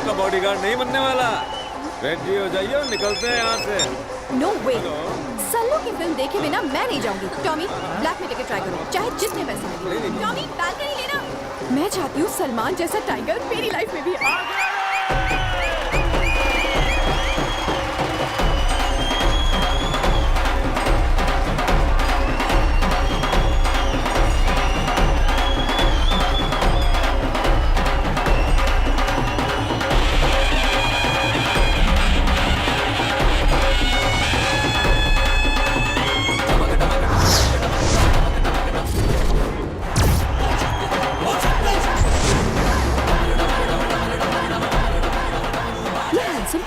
आपका बॉडीगार्ड नहीं बनने वाला। रेडी हो जाइए और निकलते हैं यहाँ से। नो वे, सल्लू की फिल्म देखे बिना मैं नहीं जाऊंगी। टॉमी, ब्लैक में टिकट ट्राई करो, चाहे जितने पैसे लगे। टॉमी, बालकनी लेना। मैं चाहती हूँ सलमान जैसा टाइगर मेरी लाइफ में भी आए।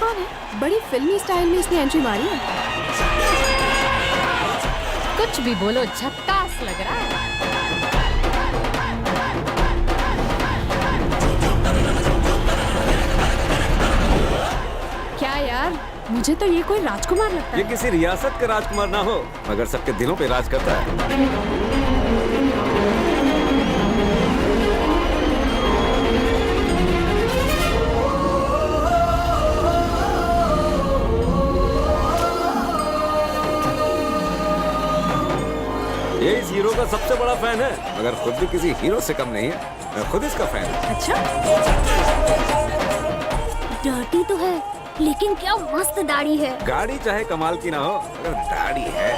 कौन है? बड़ी फिल्मी स्टाइल में इसने एंट्री मारी है। कुछ भी बोलो, झक्कास लग रहा है। क्या यार, मुझे तो ये कोई राजकुमार लगता है। ये किसी रियासत का राजकुमार ना हो, मगर सबके दिलों पे राज करता है। ये इस हीरो का सबसे बड़ा फैन है, मगर खुद भी किसी हीरो से कम नहीं है। मैं खुद इसका फैन हूँ। अच्छा, डर्टी तो है, लेकिन क्या मस्त दाढ़ी है। गाड़ी चाहे कमाल की ना हो, मगर दाढ़ी है।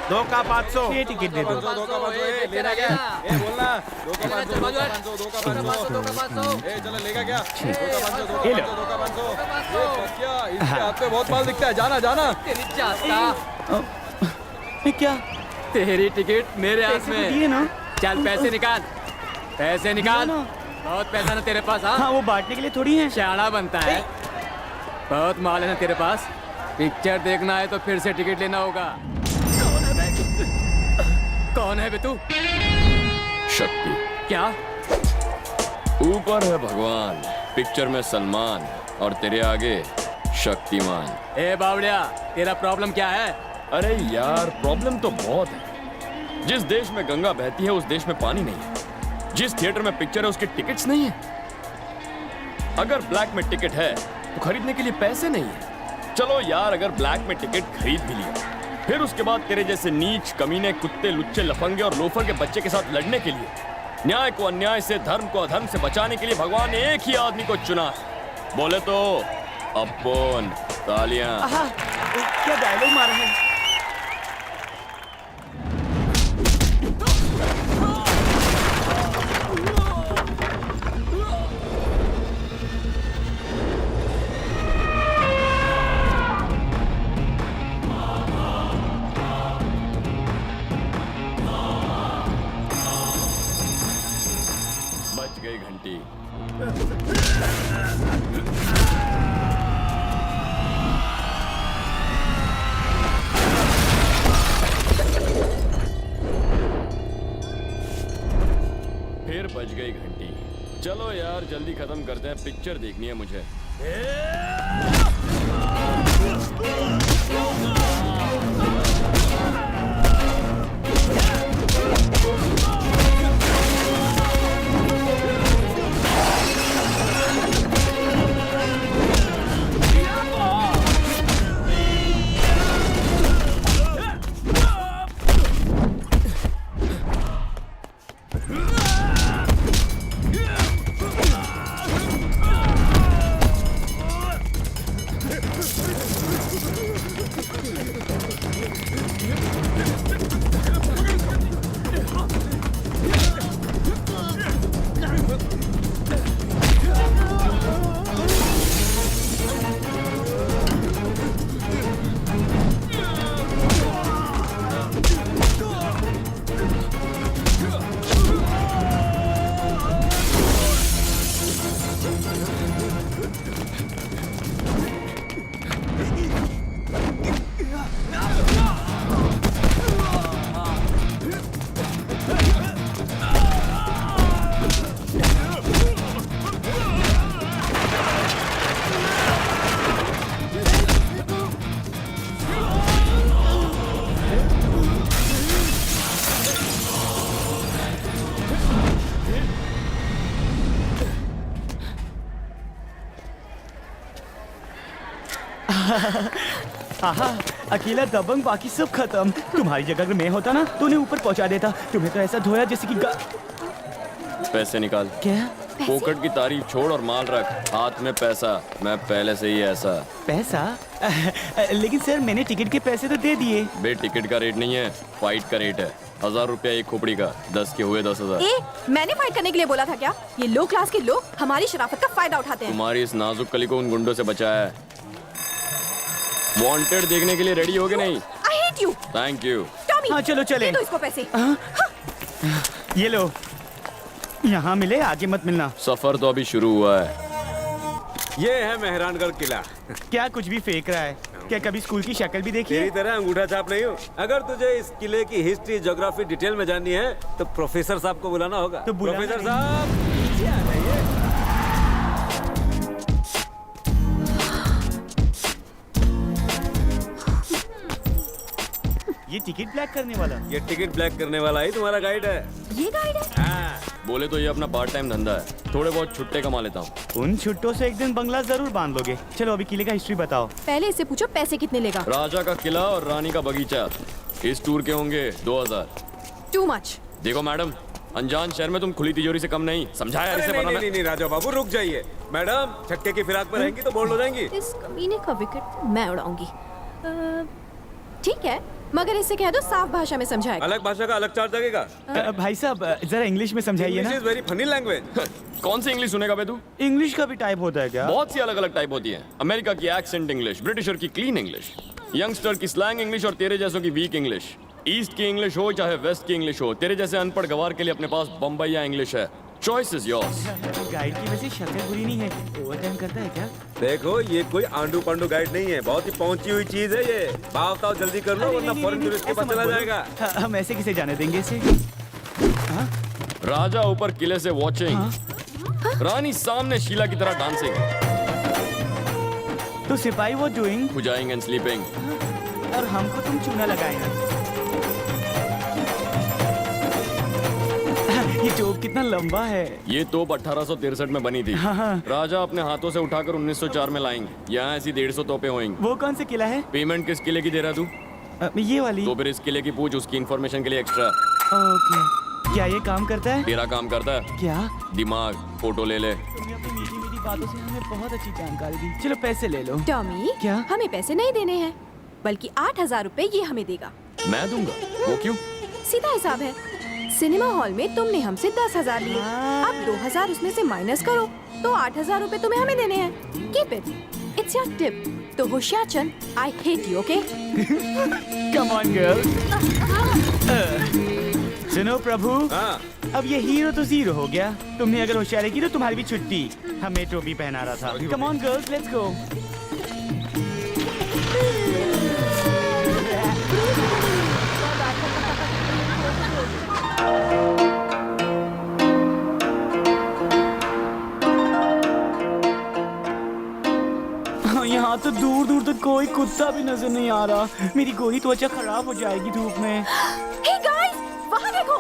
दो का 500 ये टिकट दे दो। दो का 500 लेना क्या? बोलना 2 का 500 2 का 500 चलो लेगा क्या? 2 का 500 2 का 500 क्या? इसके हाथ पे बहुत माल दिखता है। जाना जाना। तेरी चाहता क्या? तेरी टिकट मेरे हाथ में दिए ना? चल पैसे निकाल, पैसे निकाल। बहुत पैसा ना तेरे पास? हाँ, वो बांटने के लिए थोड़ी है। शाना बनता है। बहुत माल है ना तेरे पास। पिक्चर देखना है तो फिर से टिकट लेना होगा। कौन है बे तू? शक्ति। क्या? ऊपर है भगवान, पिक्चर में सलमान और तेरे आगे शक्तिमान। ए बावड़िया, तेरा प्रॉब्लम क्या है? अरे यार, प्रॉब्लम तो बहुत है। जिस देश में गंगा बहती है उस देश में पानी नहीं है। जिस थिएटर में पिक्चर है उसके टिकट्स नहीं है। अगर ब्लैक में टिकट है तो खरीदने के लिए पैसे नहीं है। चलो यार, अगर ब्लैक में टिकट खरीद भी लिया, फिर उसके बाद तेरे जैसे नीच कमीने कुत्ते लुच्चे लफंगे और लोफर के बच्चे के साथ लड़ने के लिए, न्याय को अन्याय से, धर्म को अधर्म से बचाने के लिए भगवान ने एक ही आदमी को चुना। बोले तो अपन तालियां। क्या डायलॉग मारा है? बज गई घंटी। फिर बज गई घंटी। चलो यार, जल्दी खत्म करते हैं, पिक्चर देखनी है मुझे। आहा, अकेला दबंग, बाकी सब खत्म। तुम्हारी जगह अगर मैं होता ना तो उन्हें ऊपर पहुंचा देता। तुम्हें तो ऐसा धोया जैसे कि पैसे निकाल। क्या? पोकट की तारीफ छोड़ और माल रख, हाथ में पैसा। मैं पहले से ही ऐसा। पैसा? लेकिन सर मैंने टिकट के पैसे तो दे दिए। बे टिकट का रेट नहीं है, फाइट का रेट है। 1000 रुपया एक खोपड़ी का, 10 के हुए 10,000। मैंने फाइट करने के लिए बोला था क्या? ये लो क्लास के लोग हमारी शराफत का फायदा उठाते हैं। तुम्हारी इस नाजुक कली को उन गुंडों से बचाया है। वांटेड देखने के लिए रेडी हो गए नहीं? आई hate you. Thank you. Tommy, हाँ चलो चले। दे दो इसको पैसे। ये लो, यहाँ मिले, आगे मत मिलना। सफर तो अभी शुरू हुआ है। ये है मेहरानगढ़ किला। क्या कुछ भी फेंक रहा है? क्या कभी स्कूल की शक्ल भी देखी तेरी है? तरह अंगूठा छाप नहीं हूँ। अगर तुझे इस किले की हिस्ट्री, ज्योग्राफी डिटेल में जाननी है तो प्रोफेसर साहब को बुलाना होगा। तो बुलाना प्रोफेसर नहीं। साहब नीचे आ जाइए। ये टिकट ब्लैक करने वाला। ये टिकट ब्लैक करने वाला ही तुम्हारा गाइड है। ये गाइड है? हाँ। बोले तो ये अपना पार्ट टाइम धंधा है, थोड़े बहुत छुट्टे कमा लेता हूँ। उन छुट्टों से एक दिन बंगला जरूर बांध लोगे। चलो अभी किले का हिस्ट्री बताओ। पहले इससे पूछो पैसे कितने लेगा। राजा का किला और रानी का बगीचा इस टूर के होंगे 2000। Too much. देखो मैडम, अनजान शहर में तुम खुली तिजोरी से कम नहीं, समझाया अरे इसे नहीं, वरना नहीं, नहीं, नहीं, राजा बाबू रुक जाइए। मैडम छक्के की फिराक में रहेंगी तो बोल्ड हो जाएंगी। इस कमीने का विकेट मैं उड़ाऊंगी। ठीक है, मगर इससे कह दो साफ भाषा में समझाएगा। अलग भाषा का अलग चार्ज लगेगा। भाई साहब जरा इंग्लिश में समझाइए दिस ना। Is very funny language. कौन सी इंग्लिश सुनेगा बे तू? इंग्लिश का भी टाइप होता है क्या? बहुत सी अलग अलग टाइप होती है। अमेरिका की एक्सेंट इंग्लिश, ब्रिटिशर की क्लीन इंग्लिश, यंगस्टर की स्लैंग इंग्लिश और तेरे जैसों की वीक इंग्लिश। ईस्ट की इंग्लिश हो चाहे वेस्ट की इंग्लिश हो, तेरे जैसे अनपढ़ गवार के लिए अपने पास बम्बईया इंग्लिश है। Choice is yours. गाइड की वजह शक्ल बुरी नहीं है। ओवरटाइम करता है क्या? देखो ये कोई आंडू पांडू गाइड नहीं है, बहुत ही पहुंची हुई चीज है ये। भाव ताव जल्दी कर लो वरना फॉरेन टूरिस्ट के पास चला जाएगा। हम ऐसे किसे जाने देंगे इसे? राजा ऊपर किले से वॉचिंग, रानी सामने शीला की तरह डांसिंग, तो सिपाही वो डूइंग खुजाइंग एंड स्लीपिंग। और हमको तुम चूना लगाएगा। ये तोप कितना लंबा है। ये तोप 1863 में बनी थी। राजा अपने हाथों से उठाकर 1904 में लाएंगे। यहाँ ऐसी 150 तोपें होंगी। वो कौन सा किला है? पेमेंट किस किले की दे रहा तू? ये वाली। तो फिर इस किले की पूछ, उसकी इन्फॉर्मेशन के लिए एक्स्ट्रा। ओके, क्या ये काम करता है? तेरा काम करता है? क्या? दिमाग, फोटो ले ले। तुमने अपनी मीठी मीठी बातों से हमें बहुत अच्छी जानकारी दी। चलो पैसे ले लो। टॉमी, क्या? हमें पैसे नहीं देने हैं, बल्कि 8000 रुपए ये हमें देगा। मैं दूंगा? वो क्यों? सीधा हिसाब है। सिनेमा हॉल में तुमने हमसे 10,000 लिए, अब 2,000 उसमें से माइनस करो तो 8,000 रुपए तुम्हें हमें देने हैं। Keep it, it's your tip. तो Hoshiyar Chand, I hate you, okay? Come on girl. सुनो प्रभु, हाँ। अब ये हीरो तो जीरो हो गया। तुमने अगर होशियारी की तो तुम्हारी भी छुट्टी। हमें टोपी पहना रहा था। Come on girls, let's go. यहाँ तो दूर दूर तक कोई कुत्ता भी नजर नहीं आ रहा। मेरी गोरी त्वचा खराब हो जाएगी धूप में। हे गाइस, वहाँ देखो।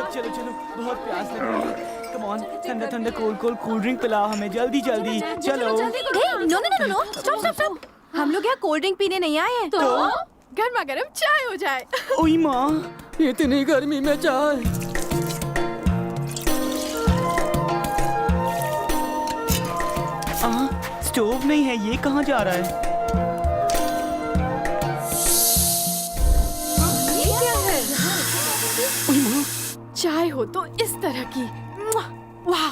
चलो चलो, बहुत प्यास लग रही है। कम ऑन, ठंडा ठंडा कोल्ड कोल्ड कोल्ड ड्रिंक पिलाओ हमें, जल्दी जल्दी। चलो। No no no no, stop stop stop. हम लोग यहाँ कोल्ड ड्रिंक पीने नहीं आए हैं। तो गर्मा गर्म चाय हो जाए। ओई माँ, इतनी गर्मी में चाय। स्टोव नहीं है, ये कहाँ जा रहा है? ये क्या है? चाय हो तो इस तरह की। वाह।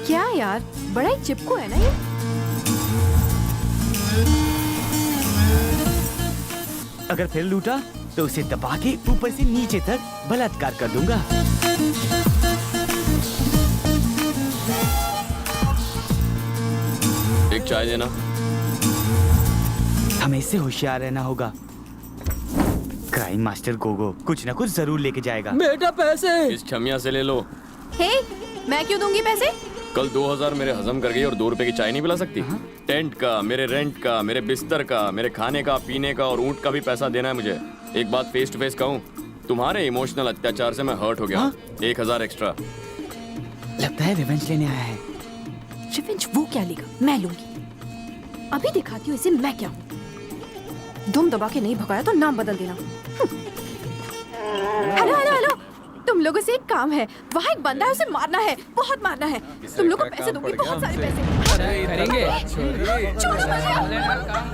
क्या यार, बड़ा ही चिपको है ना ये। अगर फिर लूटा तो उसे दबा के ऊपर से नीचे तक बलात्कार कर दूंगा। एक चाय देना। हमें इससे होशियार रहना होगा। क्राइम मास्टर गोगो कुछ ना कुछ जरूर लेके जाएगा। बेटा पैसे। इस छमिया से ले लो। हे, मैं क्यों दूंगी पैसे? कल 2000 मेरे हजम कर गई और 2 रुपए की चाय नहीं पिला सकती? टेंट का, मेरे रेंट का, मेरे बिस्तर का, मेरे खाने का, पीने का और ऊँट का भी पैसा देना है मुझे। एक बात फेस टू फेस कहूँ, तुम्हारे इमोशनल अत्याचार से मैं हर्ट हो गया। 1000 एक्स्ट्रा। लगता है रिवेंज लेने आया है। रिवेंज वो क्या लेगा, मैं लूंगी। अभी दिखाती हूँ इसे मैं क्या हूँ। दुम दबा के नहीं भगाया तो नाम बदल देना। हेलो हेलो हेलो, तुम लोगों से एक काम है। वहाँ एक बंदा है, उसे मारना है, बहुत मारना है। तुम लोग को पैसे दूंगी, बहुत सारे पैसे। करेंगे। चोरी बजा।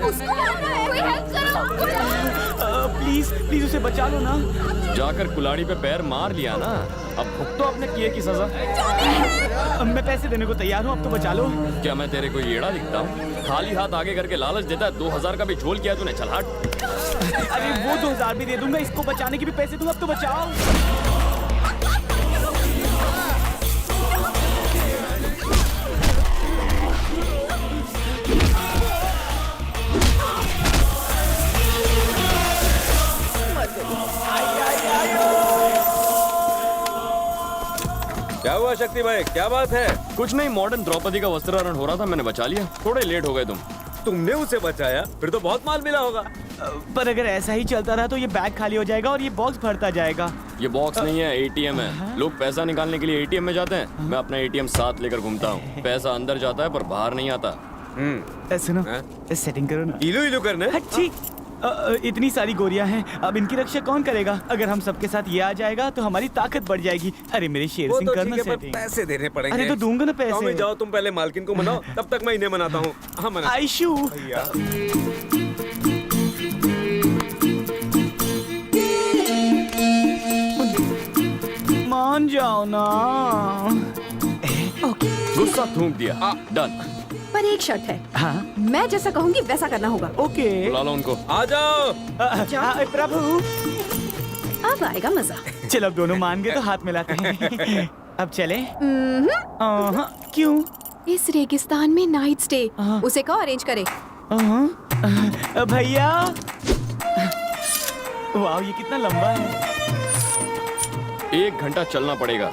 उसको मारना है, कोई हेल्प करो। प्लीज प्लीज उसे बचा लो ना। जाकर कुलाड़ी पे पैर मार लिया ना, अब भुगतो अपने किए की सजा। मैं पैसे देने को तैयार हूँ, अब तो बचा लो। क्या मैं तेरे को येड़ा दिखता हूँ? खाली हाथ आगे करके लालच देता है। 2000 का भी झोल किया तूने, चल हट। अरे वो 2000 भी दे दूंगा, इसको बचाने के भी पैसे दूंगा, अब तो बचाओ। क्या हुआ शक्ति भाई, क्या बात है? कुछ नहीं, मॉडर्न द्रौपदी का वस्त्राहरण हो रहा था, मैंने बचा लिया। थोड़े लेट हो गए तुम। तुमने उसे बचाया? फिर तो बहुत माल मिला होगा। पर अगर ऐसा ही चलता रहा तो ये बैग खाली हो जाएगा और ये बॉक्स भरता जाएगा। ये बॉक्स नहीं है, एटीएम है। लोग पैसा निकालने के लिए एटीएम में जाते हैं, मैं अपना एटीएम साथ लेकर घूमता हूँ। पैसा अंदर जाता है पर बाहर नहीं आता। सुनो, हाँ? सेटिंग करो ना। इलू इलू करने? ठीक। इतनी सारी गोरियां हैं, अब इनकी रक्षा कौन करेगा? अगर हम सबके साथ ये आ जाएगा तो हमारी ताकत बढ़ जाएगी। अरे मेरे शेर वो सिंह तो करना ठीक है, पर सेटिंग। पैसे देने पड़ेंगे। अरे तो दूंगा ना पैसे। टॉमी जाओ, तुम पहले मालकिन को मनाओ, तब तक मैं इन्हें मनाता हूँ। हाँ मना। आयशु, मान जाओ ना। ओके, गुस्सा थूक दिया। डन। पर एक शर्त है। हाँ मैं जैसा कहूंगी वैसा करना होगा। ओके। बुला लो उनको। आ जाओ। प्रभु, अब आएगा मजा। चलो अब दोनों मान गए तो हाथ मिलाते हैं। अब चले? क्यों? इस रेगिस्तान में नाइट स्टे उसे कहो अरेंज करे। भैया, वाह ये कितना लंबा है। 1 घंटा चलना पड़ेगा।